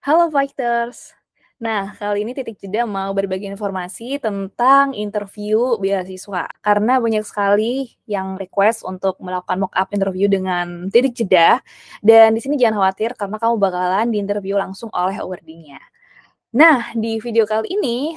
Halo Fighters. Nah, kali ini Titik Jeda mau berbagi informasi tentang interview beasiswa. Karena banyak sekali yang request untuk melakukan mock up interview dengan Titik Jeda. Dan di sini jangan khawatir karena kamu bakalan diinterview langsung oleh awardee-nya. Nah, di video kali ini,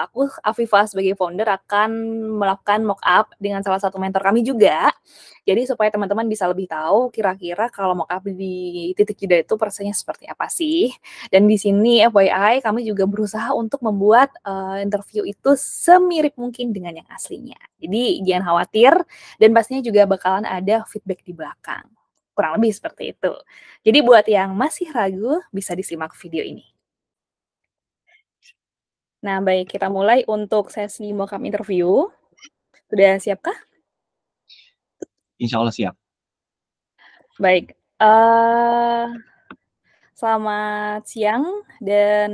aku Afifah sebagai founder akan melakukan mock up dengan salah satu mentor kami juga. Jadi supaya teman-teman bisa lebih tahu kira-kira kalau mock up di Titik Jeda itu prosesnya seperti apa sih. Dan di sini FYI kami juga berusaha untuk membuat, interview itu semirip mungkin dengan yang aslinya. Jadi jangan khawatir dan pastinya juga bakalan ada feedback di belakang. Kurang lebih seperti itu. Jadi buat yang masih ragu bisa disimak video ini. Nah, baik, kita mulai untuk sesi mock-up interview. Sudah siapkah? Insya Allah siap. Baik, selamat siang dan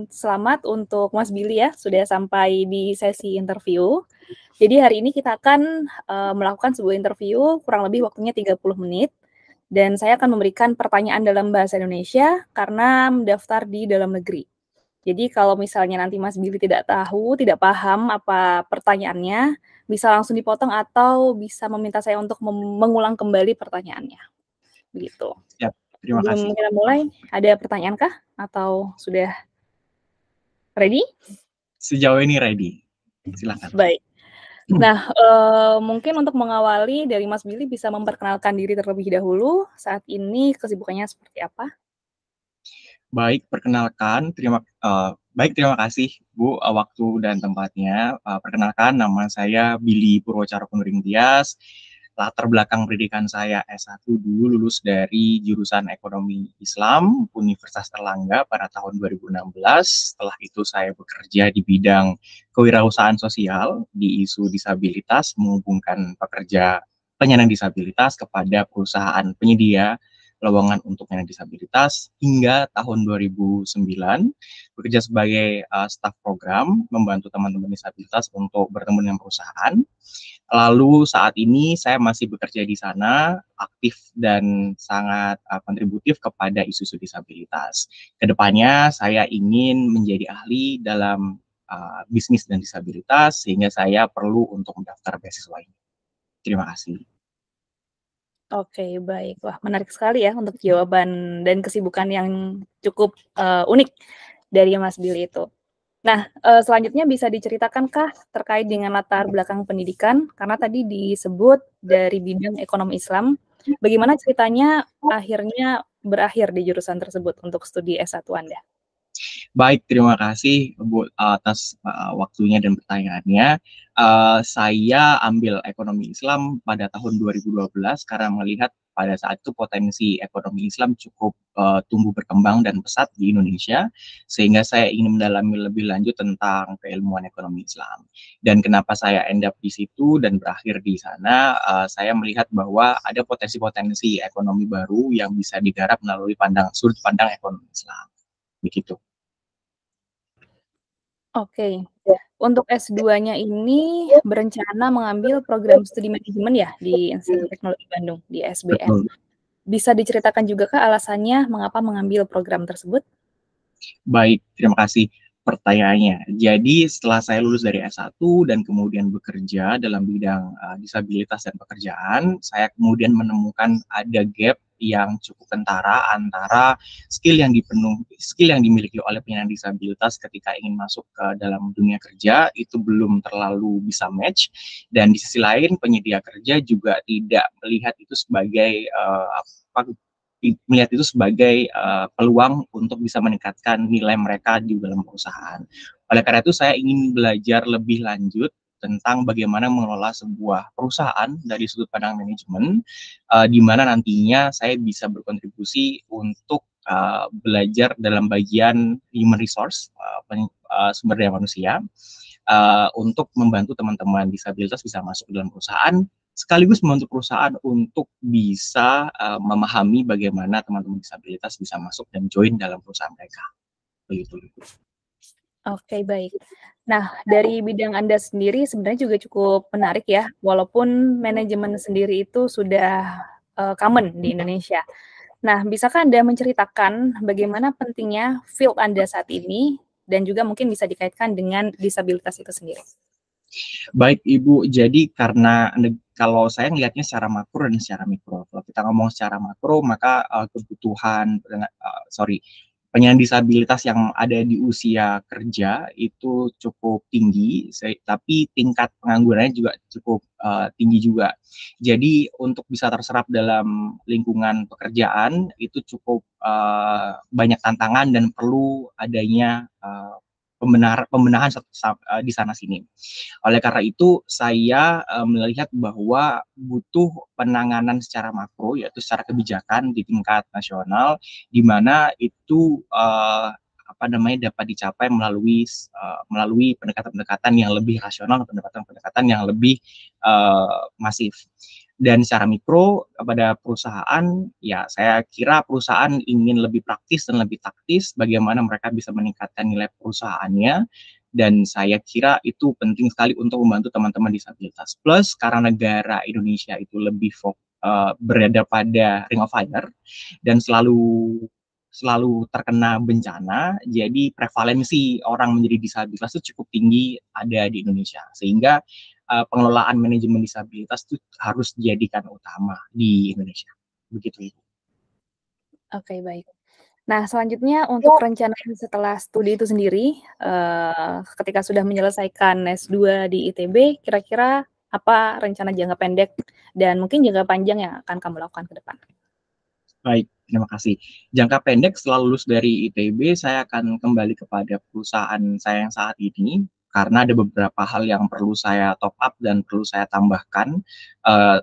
selamat untuk Mas Billy ya, sudah sampai di sesi interview. Jadi hari ini kita akan, melakukan sebuah interview kurang lebih waktunya 30 menit, dan saya akan memberikan pertanyaan dalam bahasa Indonesia karena mendaftar di dalam negeri. Jadi kalau misalnya nanti Mas Billy tidak tahu, tidak paham apa pertanyaannya, bisa langsung dipotong atau bisa meminta saya untuk mengulang kembali pertanyaannya, begitu. Siap. Terima Sebelum kasih. kita mulai, ada pertanyaan kah? Atau sudah ready? Sejauh ini ready. Silakan. Baik. Nah, mungkin untuk mengawali dari Mas Billy bisa memperkenalkan diri terlebih dahulu, saat ini kesibukannya seperti apa? Baik, perkenalkan. Terima kasih Bu waktu dan tempatnya. Perkenalkan, nama saya Billy Purwocaro Nuring Tias. Latar belakang pendidikan saya S1 dulu lulus dari jurusan Ekonomi Islam Universitas Erlangga pada tahun 2016. Setelah itu saya bekerja di bidang kewirausahaan sosial di isu disabilitas, menghubungkan pekerja penyandang disabilitas kepada perusahaan penyedia lowongan untuk penyandang disabilitas hingga tahun 2009 bekerja sebagai staf program membantu teman-teman disabilitas untuk bertemu dengan perusahaan. Lalu saat ini saya masih bekerja di sana, aktif dan sangat kontributif kepada isu-isu disabilitas. Kedepannya saya ingin menjadi ahli dalam bisnis dan disabilitas sehingga saya perlu untuk mendaftar beasiswa ini. Terima kasih. Oke, baik. Wah, menarik sekali ya untuk jawaban dan kesibukan yang cukup, unik dari Mas Billy itu. Nah, selanjutnya bisa diceritakankah terkait dengan latar belakang pendidikan? Karena tadi disebut dari bidang ekonomi Islam, bagaimana ceritanya akhirnya berakhir di jurusan tersebut untuk studi S1 Anda? Baik, terima kasih Bu atas waktunya dan pertanyaannya. Saya ambil ekonomi Islam pada tahun 2012 karena melihat pada saat itu potensi ekonomi Islam cukup tumbuh berkembang dan pesat di Indonesia, sehingga saya ingin mendalami lebih lanjut tentang keilmuan ekonomi Islam. Dan kenapa saya end up di situ dan berakhir di sana, saya melihat bahwa ada potensi-potensi ekonomi baru yang bisa digarap melalui sudut pandang ekonomi Islam. Begitu. Oke. Untuk S2-nya ini berencana mengambil program studi manajemen ya di Institut Teknologi Bandung, di SBN. Betul. Bisa diceritakan juga Kak alasannya mengapa mengambil program tersebut? Baik, terima kasih pertanyaannya. Jadi setelah saya lulus dari S1 dan kemudian bekerja dalam bidang disabilitas dan pekerjaan, saya kemudian menemukan ada gap yang cukup kentara antara skill yang dimiliki oleh penyandang disabilitas ketika ingin masuk ke dalam dunia kerja itu belum terlalu bisa match, dan di sisi lain penyedia kerja juga tidak melihat itu sebagai peluang untuk bisa meningkatkan nilai mereka di dalam perusahaan. Oleh karena itu saya ingin belajar lebih lanjut tentang bagaimana mengelola sebuah perusahaan dari sudut pandang manajemen, di mana nantinya saya bisa berkontribusi untuk belajar dalam bagian human resource, sumber daya manusia, untuk membantu teman-teman disabilitas bisa masuk ke dalam perusahaan, sekaligus membantu perusahaan untuk bisa memahami bagaimana teman-teman disabilitas bisa masuk dan join dalam perusahaan mereka. Begitu. Oke, baik. Nah, dari bidang Anda sendiri sebenarnya juga cukup menarik ya, walaupun manajemen sendiri itu sudah common di Indonesia. Nah, bisakah Anda menceritakan bagaimana pentingnya field Anda saat ini dan juga mungkin bisa dikaitkan dengan disabilitas itu sendiri? Baik Ibu, jadi karena kalau saya ngelihatnya secara makro dan secara mikro. Kalau kita ngomong secara makro, maka kebutuhan, penyandang disabilitas yang ada di usia kerja itu cukup tinggi, tapi tingkat penganggurannya juga cukup tinggi juga. Jadi untuk bisa terserap dalam lingkungan pekerjaan itu cukup banyak tantangan dan perlu adanya pembenahan di sana sini. Oleh karena itu, saya melihat bahwa butuh penanganan secara makro, yaitu secara kebijakan di tingkat nasional, di mana itu dapat dicapai melalui pendekatan-pendekatan yang lebih rasional, pendekatan-pendekatan yang lebih masif. Dan secara mikro kepada perusahaan, ya saya kira perusahaan ingin lebih praktis dan lebih taktis bagaimana mereka bisa meningkatkan nilai perusahaannya, dan saya kira itu penting sekali untuk membantu teman-teman disabilitas. Plus karena negara Indonesia itu lebih berada pada ring of fire dan selalu terkena bencana, jadi prevalensi orang menjadi disabilitas itu cukup tinggi ada di Indonesia, sehingga pengelolaan manajemen disabilitas itu harus dijadikan utama di Indonesia. Begitu Ibu. Oke, baik. Nah, selanjutnya untuk rencana setelah studi itu sendiri, ketika sudah menyelesaikan S2 di ITB, kira-kira apa rencana jangka pendek dan mungkin jangka panjang yang akan kamu lakukan ke depan? Baik, terima kasih. Jangka pendek setelah lulus dari ITB, saya akan kembali kepada perusahaan saya yang saat ini, karena ada beberapa hal yang perlu saya top up dan perlu saya tambahkan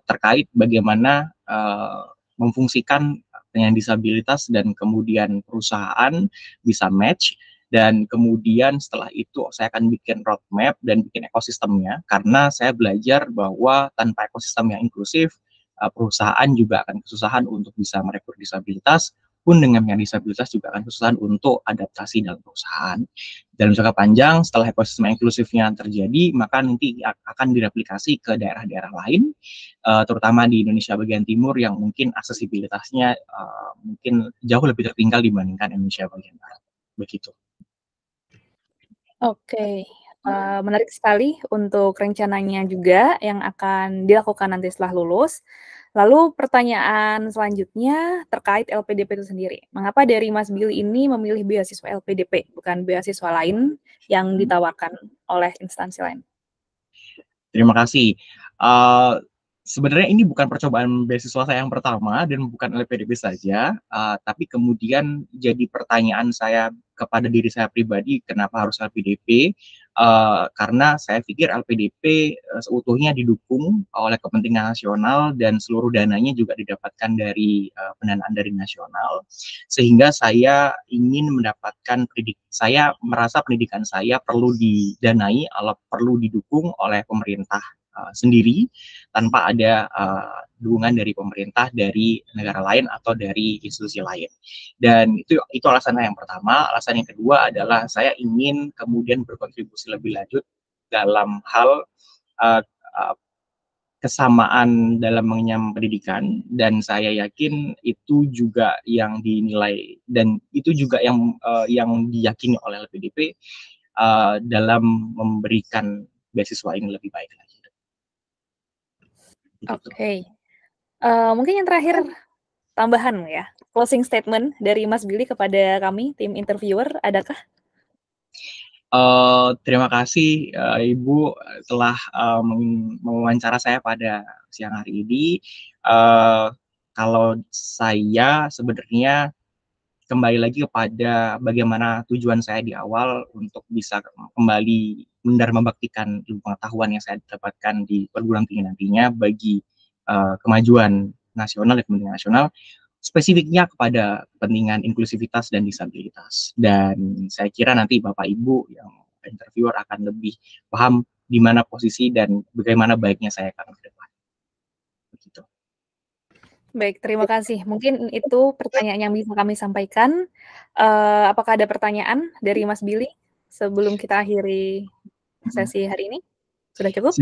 terkait bagaimana memfungsikan penyandang disabilitas dan kemudian perusahaan bisa match, dan kemudian setelah itu saya akan bikin roadmap dan bikin ekosistemnya, karena saya belajar bahwa tanpa ekosistem yang inklusif, perusahaan juga akan kesusahan untuk bisa merekrut disabilitas, pun dengan yang disabilitas juga akan kesusahan untuk adaptasi dalam perusahaan. Dalam jangka panjang, setelah ekosistem inklusifnya terjadi, maka nanti akan direplikasi ke daerah-daerah lain, terutama di Indonesia bagian timur yang mungkin aksesibilitasnya mungkin jauh lebih tertinggal dibandingkan Indonesia bagian barat. Begitu. Oke, menarik sekali untuk rencananya juga yang akan dilakukan nanti setelah lulus. Lalu pertanyaan selanjutnya terkait LPDP itu sendiri. Mengapa dari Mas Billy ini memilih beasiswa LPDP, bukan beasiswa lain yang ditawarkan oleh instansi lain? Terima kasih. Sebenarnya ini bukan percobaan beasiswa saya yang pertama dan bukan LPDP saja, tapi kemudian jadi pertanyaan saya kepada diri saya pribadi, kenapa harus LPDP? Karena saya pikir LPDP seutuhnya didukung oleh kepentingan nasional dan seluruh dananya juga didapatkan dari pendanaan dari nasional, sehingga saya ingin mendapatkan saya merasa pendidikan saya perlu didanai, perlu didukung oleh pemerintah sendiri, tanpa ada dukungan dari pemerintah, dari negara lain atau dari institusi lain. Dan itu alasan yang pertama. Alasan yang kedua adalah saya ingin kemudian berkontribusi lebih lanjut dalam hal uh, uh, kesamaan dalam mengenyam pendidikan, dan saya yakin itu juga yang dinilai dan itu juga yang diyakini oleh LPDP dalam memberikan beasiswa ini lebih baik lagi. Oke, mungkin yang terakhir tambahan ya, closing statement dari Mas Billy kepada kami, tim interviewer, adakah? Terima kasih Ibu telah mewawancara saya pada siang hari ini. Kalau saya sebenarnya kembali lagi kepada bagaimana tujuan saya di awal untuk bisa kembali membaktikan ilmu pengetahuan yang saya dapatkan di perguruan tinggi nantinya bagi kemajuan nasional dan kepentingan nasional, spesifiknya kepada kepentingan inklusivitas dan disabilitas. Dan saya kira nanti Bapak Ibu yang interviewer akan lebih paham di mana posisi dan bagaimana baiknya saya akan ke depan. Begitu. Baik, terima kasih. Mungkin itu pertanyaan yang bisa kami sampaikan. Apakah ada pertanyaan dari Mas Billy sebelum kita akhiri sesi hari ini? Sudah cukup?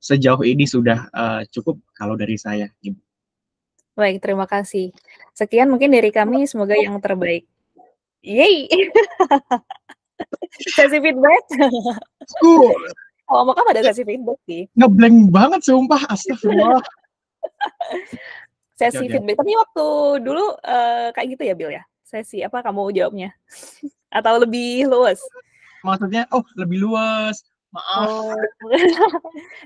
Sejauh ini sudah cukup kalau dari saya. Baik, terima kasih. Sekian mungkin dari kami, semoga yang terbaik. Yeay! Sesi feedback. Aku Kalau mau ada sesi feedback sih. ngeblank banget sumpah, astagfirullah. Sesi Oke. feedback. Tapi waktu dulu kayak gitu ya, Bill ya? Sesi apa kamu jawabnya? Atau lebih luas? Maksudnya, oh lebih luas. Maaf. Oh,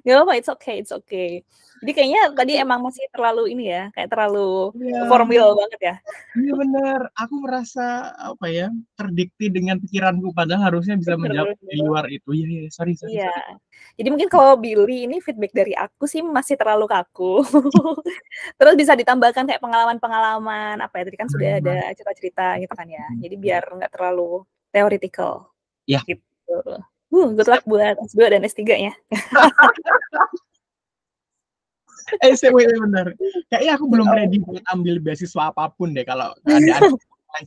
nggak apa-apa, it's okay. Jadi kayaknya tadi emang masih terlalu ini ya, kayak terlalu Iya. formal banget ya. Iya bener, aku merasa apa ya, terdikti dengan pikiranku padahal harusnya bisa menjawab Bener. di luar itu. Iya, sorry. Iya. Jadi mungkin kalau Billy ini feedback dari aku sih masih terlalu kaku. Terus bisa ditambahkan kayak pengalaman-pengalaman apa ya, tadi kan sudah ada cerita-cerita gitu kan ya. Jadi biar nggak terlalu theoretical Ya. gitu. Good luck buat S2 dan S3-nya. Bener. Kayaknya aku belum ready buat ambil beasiswa apapun deh kalau keadaan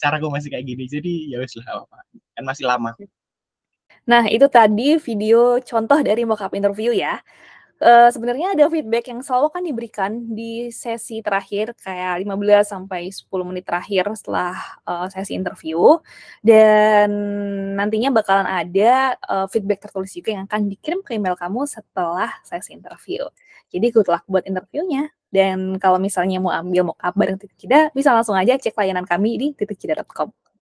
caraku masih kayak gini. Jadi ya wis lah apa. Kan masih lama. Nah, itu tadi video contoh dari mock-up interview ya. Sebenarnya ada feedback yang selalu kan diberikan di sesi terakhir, kayak 15 sampai 10 menit terakhir setelah sesi interview, dan nantinya bakalan ada feedback tertulis juga yang akan dikirim ke email kamu setelah sesi interview. Jadi good luck buat interviewnya. Dan kalau misalnya mau ambil mock-up bareng Titik Cida, bisa langsung aja cek layanan kami di titikcida.com.